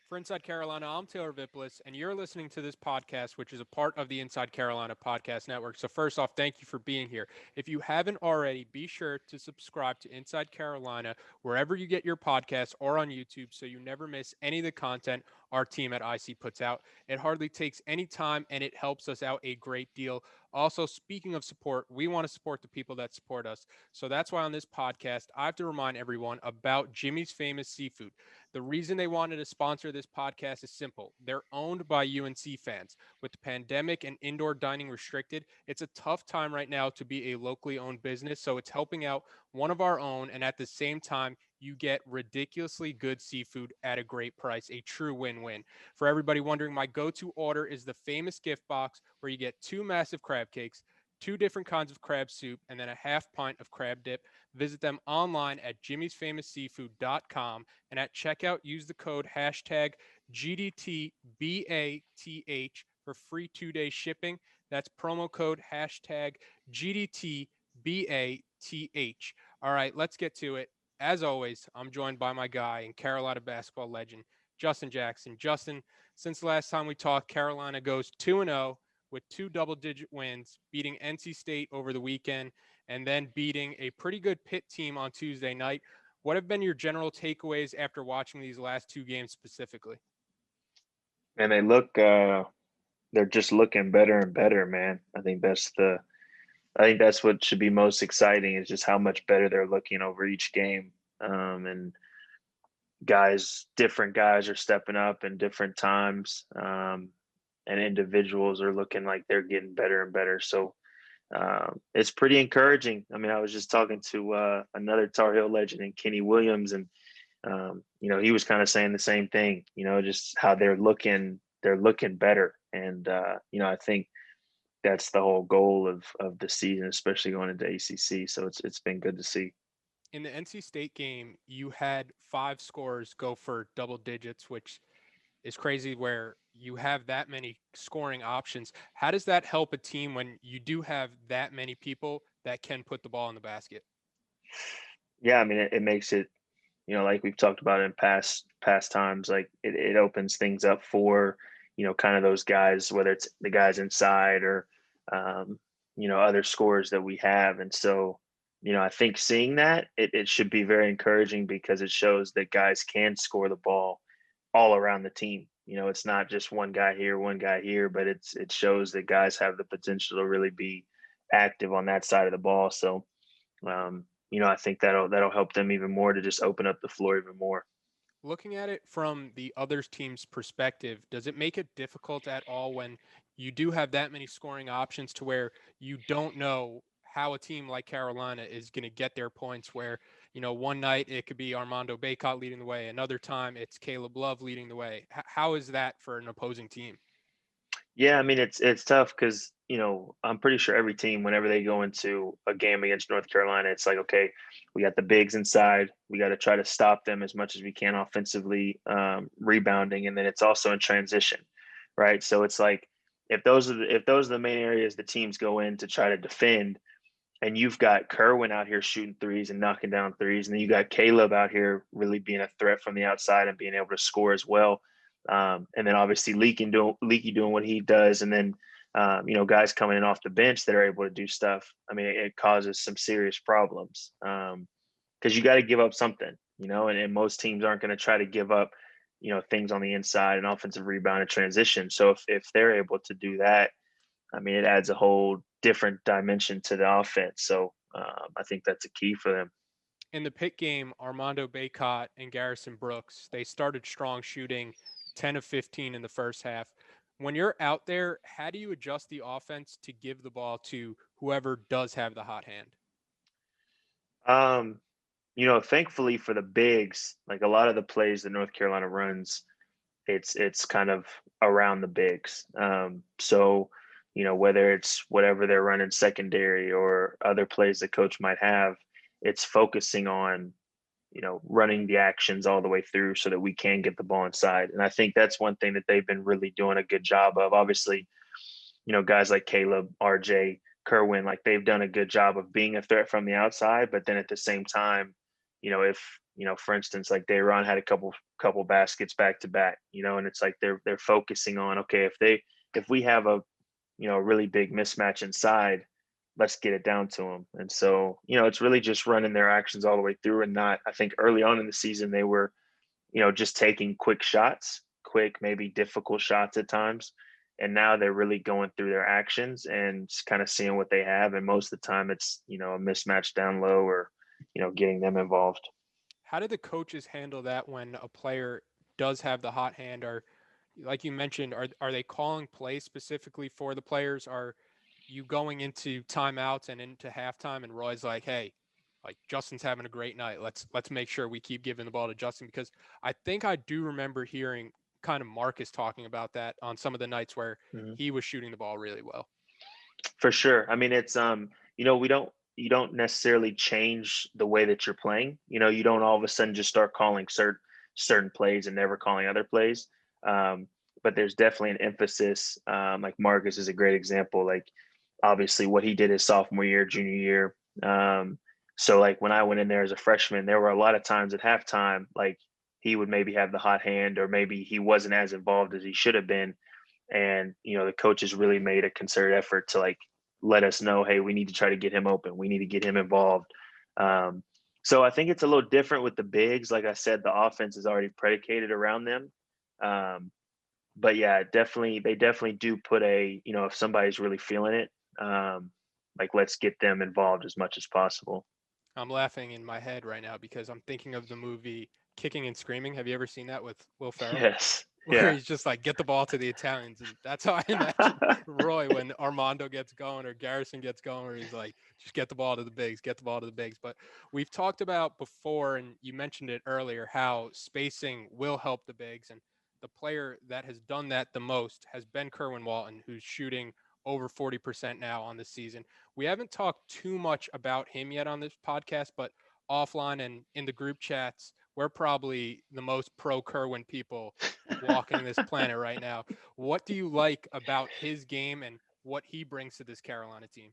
For Inside Carolina, I'm Taylor Vippolis, and you're listening to this podcast, which is a part of the Inside Carolina Podcast Network. So, first off, thank you for being here. If you haven't already, be sure to subscribe to Inside Carolina wherever you get your podcasts or on YouTube so you never miss any of the content our team at IC puts out. It hardly takes any time and it helps us out a great deal. Also, speaking of support, we want to support the people that support us. So, that's why on this podcast, I have to remind everyone about Jimmy's Famous Seafood. The reason they wanted to sponsor this podcast is simple. They're owned by UNC fans. With the pandemic and indoor dining restricted, it's a tough time right now to be a locally owned business. So it's helping out one of our own. And at the same time, you get ridiculously good seafood at a great price, a true win-win. For everybody wondering, my go-to order is the famous gift box where you get two massive crab cakes, two different kinds of crab soup, and then a half pint of crab dip. Visit them online at jimmysfamousseafood.com. And at checkout, use the code hashtag GDTBATH for free 2-day shipping. That's promo code hashtag GDTBATH. All right, let's get to it. As always, I'm joined by my guy and Carolina basketball legend, Justin Jackson. Justin, since the last time we talked, Carolina goes 2-0 with two double-digit wins, beating NC State over the weekend and then beating a pretty good Pitt team on Tuesday night. What have been your general takeaways after watching these last two games specifically? And they're just looking better and better, man. I think that's what should be most exciting is just how much better they're looking over each game. And different guys are stepping up in different times. And individuals are looking like they're getting better and better. So it's pretty encouraging. I mean, I was just talking to another Tar Heel legend and Kenny Williams, and he was kind of saying the same thing. Just how they're looking better, and I think that's the whole goal of the season, especially going into ACC. So it's been good to see. In the NC State game, you had five scores go for double digits, which is crazy where you have that many scoring options. How does that help a team when you do have that many people that can put the ball in the basket? Yeah, I mean, it makes it like we've talked about in past times, like it opens things up for kind of those guys, whether it's the guys inside or um, other scores that we have. And so I think seeing that it should be very encouraging because it shows that guys can score the ball all around the team. It's not just one guy here, but it shows that guys have the potential to really be active on that side of the ball. So I think that'll help them even more to just open up the floor even more. Looking at it from the other team's perspective, does it make it difficult at all when you do have that many scoring options to where you don't know how a team like Carolina is going to get their points where, one night it could be Armando Bacot leading the way, another time it's Caleb Love leading the way. How is that for an opposing team? Yeah, I mean it's tough because I'm pretty sure every team, whenever they go into a game against North Carolina, it's like, okay, we got the bigs inside, we got to try to stop them as much as we can offensively, rebounding, and then it's also in transition, right? So it's like if those are the main areas the teams go in to try to defend, and you've got Kerwin out here shooting threes and knocking down threes, and then you got Caleb out here really being a threat from the outside and being able to score as well. And then obviously Leaky doing what he does, and then guys coming in off the bench that are able to do stuff. I mean, it causes some serious problems because you got to give up something, and most teams aren't going to try to give up, things on the inside and offensive rebound and transition. So if they're able to do that, I mean, it adds a whole different dimension to the offense. So I think that's a key for them. In the Pitt game, Armando Bacot and Garrison Brooks, they started strong shooting 10 of 15 in the first half. When you're out there, how do you adjust the offense to give the ball to whoever does have the hot hand? Um, thankfully for the bigs, like a lot of the plays that North Carolina runs, it's kind of around the bigs. So whether it's whatever they're running secondary or other plays that coach might have, it's focusing on running the actions all the way through so that we can get the ball inside. And I think that's one thing that they've been really doing a good job of. Obviously, guys like Caleb, RJ, Kerwin, like they've done a good job of being a threat from the outside, but then at the same time, if, for instance, like Dayron had a couple baskets back to back, and it's like they're focusing on, okay, if we have a, really big mismatch inside, let's get it down to them. And so, it's really just running their actions all the way through, and not, I think early on in the season they were, just taking quick shots, quick, maybe difficult shots at times. And now they're really going through their actions and just kind of seeing what they have. And most of the time it's, a mismatch down low, or, getting them involved. How do the coaches handle that when a player does have the hot hand? Or, like you mentioned, are they calling plays specifically for the players? Are you going into timeouts and into halftime, and Roy's like, "Hey, like Justin's having a great night. Let's make sure we keep giving the ball to Justin," because I think I do remember hearing kind of Marcus talking about that on some of the nights where Mhm. he was shooting the ball really well. For sure. I mean, it's we don't you don't necessarily change the way that you're playing. You don't all of a sudden just start calling certain plays and never calling other plays. Um, but there's definitely an emphasis. Like Marcus is a great example. Like obviously what he did his sophomore year, junior year. So like when I went in there as a freshman, there were a lot of times at halftime, like he would maybe have the hot hand, or maybe he wasn't as involved as he should have been. And the coaches really made a concerted effort to like let us know, hey, we need to try to get him open, we need to get him involved. Um, so I think it's a little different with the bigs. Like I said, the offense is already predicated around them. Um, but yeah, definitely, they definitely do put a, if somebody's really feeling it, like let's get them involved as much as possible. I'm laughing in my head right now because I'm thinking of the movie Kicking and Screaming. Have you ever seen that with Will Ferrell? Yes. Where Yeah. he's just like, get the ball to the Italians. And that's how I imagine Roy when Armando gets going or Garrison gets going, where he's like, just get the ball to the bigs, get the ball to the bigs. But we've talked about before, and you mentioned it earlier, how spacing will help the bigs. And the player that has done that the most has been Kerwin Walton, who's shooting over 40% now on this season. We haven't talked too much about him yet on this podcast, but offline and in the group chats, we're probably the most pro Kerwin people walking this planet right now. What do you like about his game and what he brings to this Carolina team?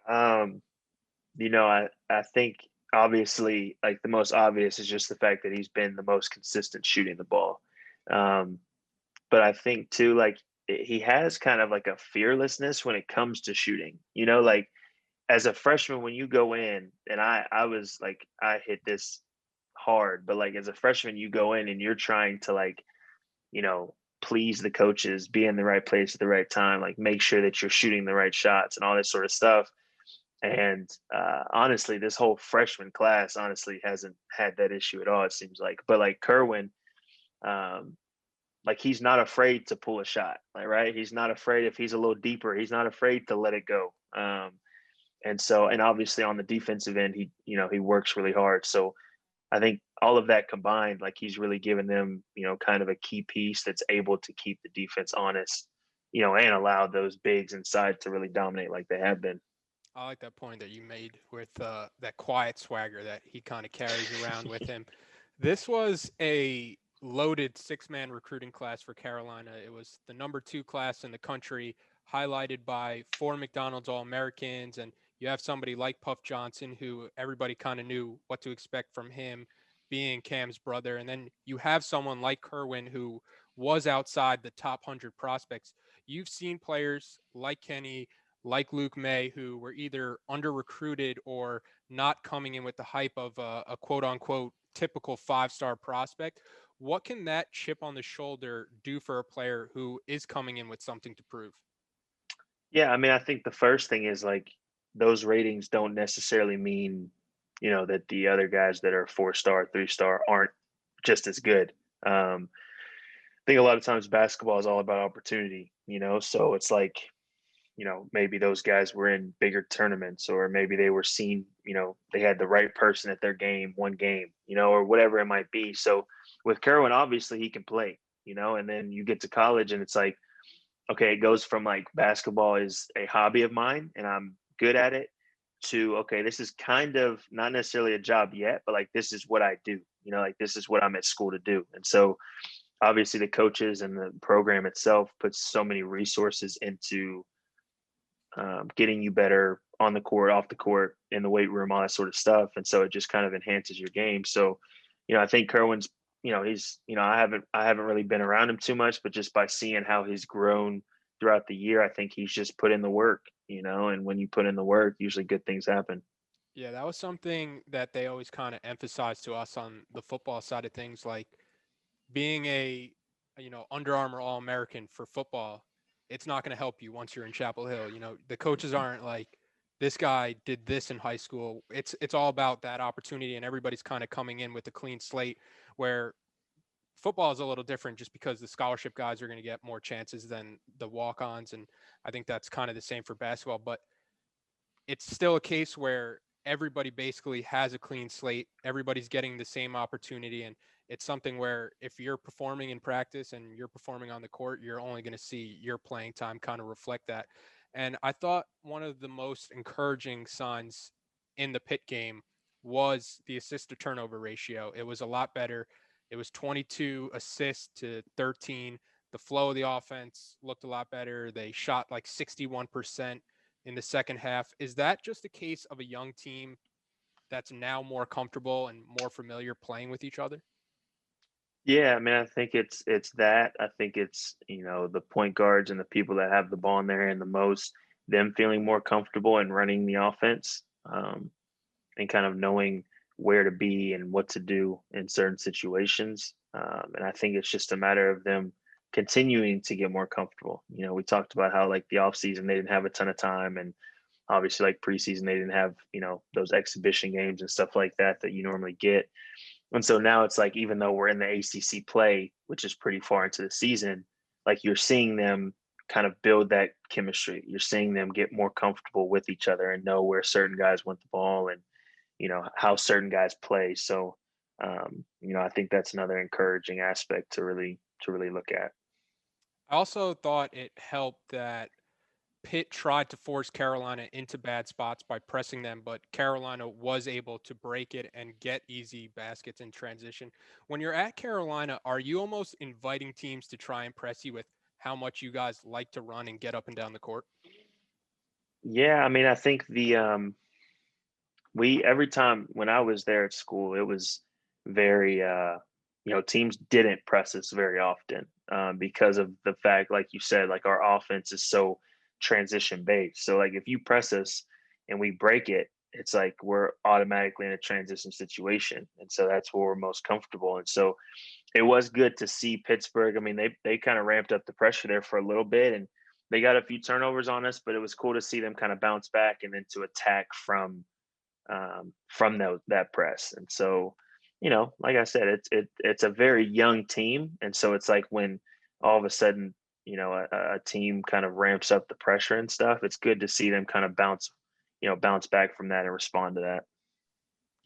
um, I think obviously, like the most obvious is just the fact that he's been the most consistent shooting the ball. Um, but I think too, like he has kind of like a fearlessness when it comes to shooting. Like as a freshman, when you go in, and I was like, I hit this hard, but like as a freshman, you go in and you're trying to like, please the coaches, be in the right place at the right time, like make sure that you're shooting the right shots and all this sort of stuff. And honestly, this whole freshman class honestly hasn't had that issue at all, it seems like. But like Kerwin, um, like he's not afraid to pull a shot, like right. He's not afraid if he's a little deeper. He's not afraid to let it go. And so, and obviously on the defensive end, he works really hard. So I think all of that combined, like he's really given them, kind of a key piece that's able to keep the defense honest, and allow those bigs inside to really dominate like they have been. I like that point that you made with that quiet swagger that he kind of carries around with him. This was a loaded six-man recruiting class for Carolina. It was the number 2 class in the country, highlighted by 4 McDonald's All-Americans, and you have somebody like Puff Johnson, who everybody kind of knew what to expect from him, being Cam's brother, and then you have someone like Kerwin, who was outside the top 100 prospects. You've seen players like Kenny, like Luke May, who were either under recruited or not coming in with the hype of a quote unquote typical 5-star prospect. What can that chip on the shoulder do for a player who is coming in with something to prove? Yeah, I mean, I think the first thing is like those ratings don't necessarily mean, that the other guys that are 4-star, 3-star aren't just as good. I think a lot of times basketball is all about opportunity, so it's like, maybe those guys were in bigger tournaments, or maybe they were seen, they had the right person at their game, one game, or whatever it might be. So with Kerwin, obviously he can play, and then you get to college and it's like, okay, it goes from like basketball is a hobby of mine and I'm good at it, to, okay, this is kind of not necessarily a job yet, but like this is what I do, like this is what I'm at school to do. And so obviously the coaches and the program itself puts so many resources into getting you better on the court, off the court, in the weight room, all that sort of stuff. And so it just kind of enhances your game. So, I think Kerwin's, he's, I haven't really been around him too much, but just by seeing how he's grown throughout the year, I think he's just put in the work, and when you put in the work, usually good things happen. Yeah, that was something that they always kind of emphasized to us on the football side of things, like being a Under Armour All American for football. It's not going to help you once you're in Chapel Hill. The coaches aren't like, this guy did this in high school. It's all about that opportunity, and everybody's kind of coming in with a clean slate. Where football is a little different, just because the scholarship guys are going to get more chances than the walk-ons, and I think that's kind of the same for basketball. But it's still a case where everybody basically has a clean slate. Everybody's getting the same opportunity. And it's something where if you're performing in practice and you're performing on the court, you're only going to see your playing time kind of reflect that. And I thought one of the most encouraging signs in the Pitt game was the assist to turnover ratio. It was a lot better. It was 22 assists to 13. The flow of the offense looked a lot better. They shot like 61% in the second half. Is that just a case of a young team that's now more comfortable and more familiar playing with each other? Yeah, I mean, I think it's that. I think it's, the point guards and the people that have the ball in their hand the most, them feeling more comfortable and running the offense, and kind of knowing where to be and what to do in certain situations. And I think it's just a matter of them continuing to get more comfortable. We talked about how like the off season they didn't have a ton of time, and obviously like preseason they didn't have those exhibition games and stuff like that that you normally get. And so now it's like, even though we're in the ACC play, which is pretty far into the season, like you're seeing them kind of build that chemistry. You're seeing them get more comfortable with each other and know where certain guys want the ball, and how certain guys play. So I think that's another encouraging aspect to really look at. I also thought it helped that Pitt tried to force Carolina into bad spots by pressing them, but Carolina was able to break it and get easy baskets in transition. When you're at Carolina, are you almost inviting teams to try and press you with how much you guys like to run and get up and down the court? Yeah, I mean, I think we every time when I was there at school, it was very teams didn't press us very often, because of the fact, like you said, like our offense is so transition based. So like if you press us and we break it, it's like we're automatically in a transition situation, and so that's where we're most comfortable. And so it was good to see Pittsburgh. I mean, they kind of ramped up the pressure there for a little bit, and they got a few turnovers on us, but it was cool to see them kind of bounce back and then to attack from that press. And so, like I said, it's a very young team, and so it's like when all of a sudden, a team kind of ramps up the pressure and stuff. It's good to see them kind of bounce back from that and respond to that.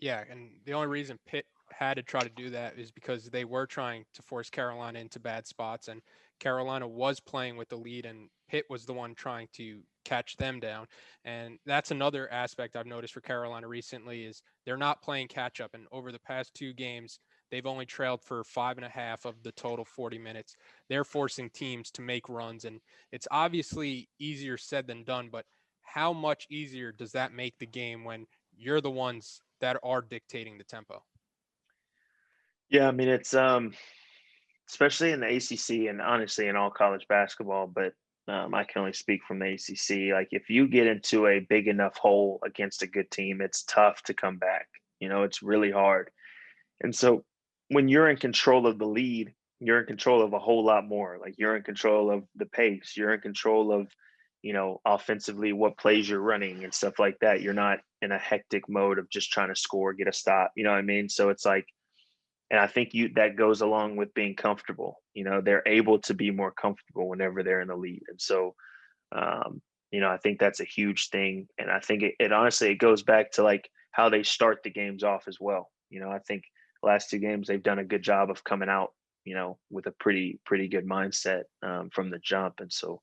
Yeah, and the only reason Pitt had to try to do that is because they were trying to force Carolina into bad spots, and Carolina was playing with the lead, and Pitt was the one trying to catch them down. And that's another aspect I've noticed for Carolina recently is they're not playing catch up. And over the past two games, they've only trailed for 5.5 of the total 40 minutes. They're forcing teams to make runs, and it's obviously easier said than done, but how much easier does that make the game when you're the ones that are dictating the tempo? Yeah, I mean, it's especially in the ACC and honestly in all college basketball, but I can only speak from the ACC. Like if you get into a big enough hole against a good team, it's tough to come back. It's really hard. And so when you're in control of the lead, you're in control of a whole lot more. Like you're in control of the pace, you're in control of, offensively what plays you're running and stuff like that. You're not in a hectic mode of just trying to score, get a stop. You know what I mean? So it's like, and I think that goes along with being comfortable. They're able to be more comfortable whenever they're in the lead. And so I think that's a huge thing. And I think it honestly it goes back to like how they start the games off as well. I think the last two games they've done a good job of coming out, with a pretty good mindset, from the jump. And so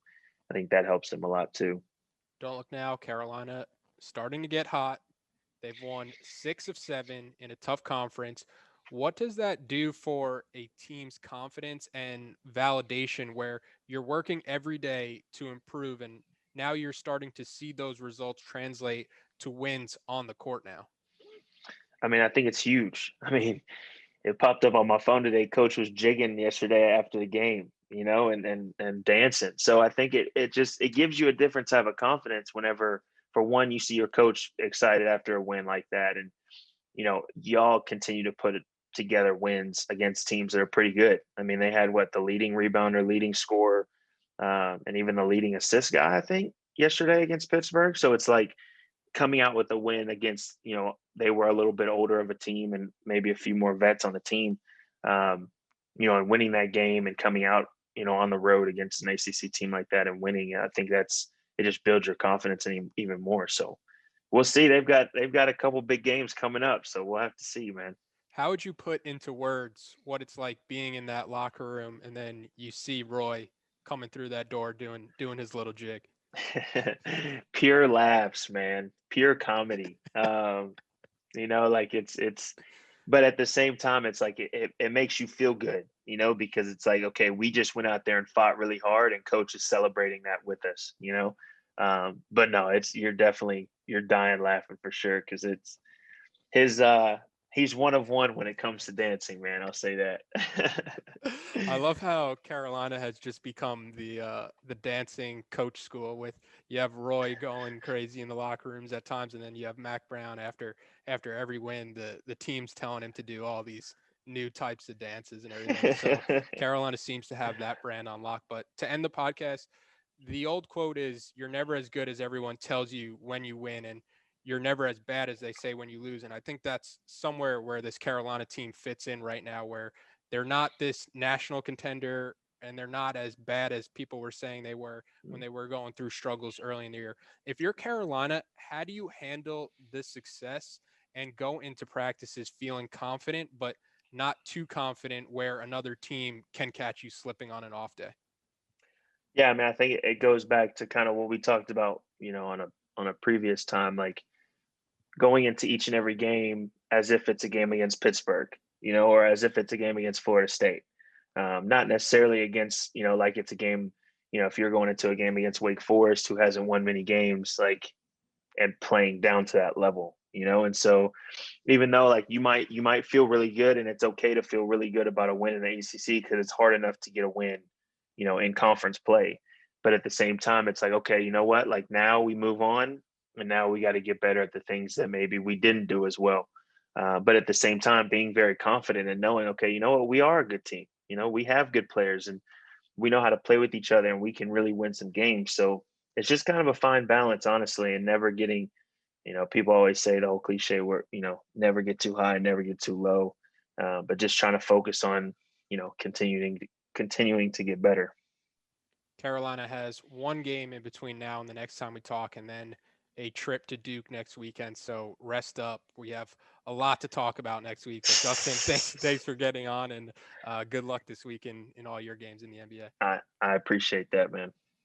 I think that helps them a lot too. Don't look now, Carolina starting to get hot. They've won 6 of 7 in a tough conference. What does that do for a team's confidence and validation where you're working every day to improve? And now you're starting to see those results translate to wins on the court now. I mean, I think it's huge. I mean, it popped up on my phone today. Coach was jigging yesterday after the game, and dancing. So I think it gives you a different type of confidence whenever, for one, you see your coach excited after a win like that, and y'all continue to put it together wins against teams that are pretty good. I mean, they had the leading rebounder, leading scorer, and even the leading assist guy, I think, yesterday against Pittsburgh. So it's like coming out with a win against, they were a little bit older of a team and maybe a few more vets on the team, and winning that game and coming out, on the road against an ACC team like that and winning. I think it just builds your confidence even more. So we'll see. They've got a couple big games coming up, so we'll have to see, man. How would you put into words what it's like being in that locker room and then you see Roy coming through that door doing his little jig? Pure laughs, man. Pure comedy. Like but at the same time, it's like it makes you feel good, because it's like, okay, we just went out there and fought really hard, and coach is celebrating that with us. But no, you're dying laughing for sure, because it's his he's one of one when it comes to dancing, man. I'll say that. I love how Carolina has just become the dancing coach school. With you have Roy going crazy in the locker rooms at times, and then you have Mac Brown after every win, the team's telling him to do all these new types of dances and everything. So Carolina seems to have that brand on lock. But to end the podcast, the old quote is, "You're never as good as everyone tells you when you win, and you're never as bad as they say when you lose." And I think that's somewhere where this Carolina team fits in right now, where they're not this national contender and they're not as bad as people were saying they were when they were going through struggles early in the year. If you're Carolina, how do you handle this success and go into practices feeling confident, but not too confident where another team can catch you slipping on an off day? Yeah, I mean, I think it goes back to kind of what we talked about, on a previous time, like going into each and every game as if it's a game against Pittsburgh, or as if it's a game against Florida State. Not necessarily against, like it's a game, if you're going into a game against Wake Forest, who hasn't won many games, like, and playing down to that level, and so even though, like, you might feel really good, and it's okay to feel really good about a win in the ACC, because it's hard enough to get a win, in conference play. But at the same time, it's like, okay, you know what? Like, now we move on, and now we got to get better at the things that maybe we didn't do as well. But at the same time, being very confident and knowing, okay, you know what? We are a good team. We have good players, and we know how to play with each other, and we can really win some games. So it's just kind of a fine balance, honestly, and never getting, people always say the whole cliche where, never get too high, never get too low, but just trying to focus on, continuing to get better. Carolina has one game in between now and the next time we talk, and then a trip to Duke next weekend. So rest up. We have a lot to talk about next week. But Justin, thanks for getting on, and good luck this week in all your games in the NBA. I appreciate that, man.